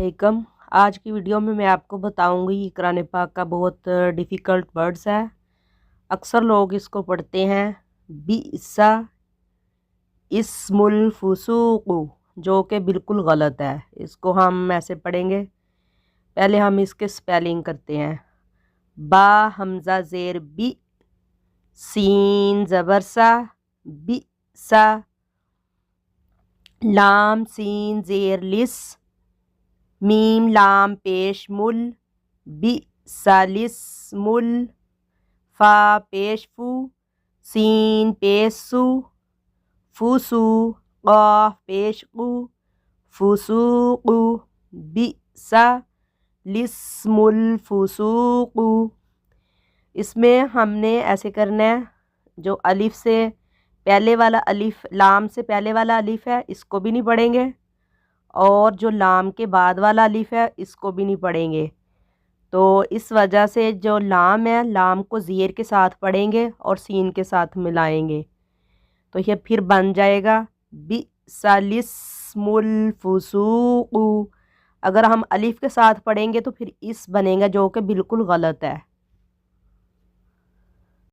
अस्सलामुअलैकुम। आज की वीडियो में मैं आपको बताऊंगी कुरान पाक का बहुत डिफ़िकल्ट वर्ड्स है। अक्सर लोग इसको पढ़ते हैं बिस्सा इस्मुल फुसूक़ु, जो कि बिल्कुल गलत है। इसको हम ऐसे पढ़ेंगे। पहले हम इसके स्पेलिंग करते हैं। बा हमज़ा ज़ेर बी, सीन ज़बर सा बी सा, लाम सीन ज़ेर लिस, मीम लाम पेश मुल बी सालिस मुल, फा पेश फू, सीन पेशु, फुसु, क़ाफ पेश कु, फुसूक़ु, बी सा लिस्मुल फुसूक़ु। इसमें हमने ऐसे करना है, जो अलिफ से पहले वाला अलिफ, लाम से पहले वाला अलिफ है, इसको भी नहीं पढ़ेंगे, और जो लाम के बाद वाला अलिफ है इसको भी नहीं पढ़ेंगे। तो इस वजह से जो लाम है, लाम को ज़ेर के साथ पढ़ेंगे और सीन के साथ मिलाएंगे, तो ये फिर बन जाएगा बिसालिस्मुल फुसूक़ु। अगर हम अलिफ के साथ पढ़ेंगे तो फिर इस बनेगा, जो कि बिल्कुल गलत है।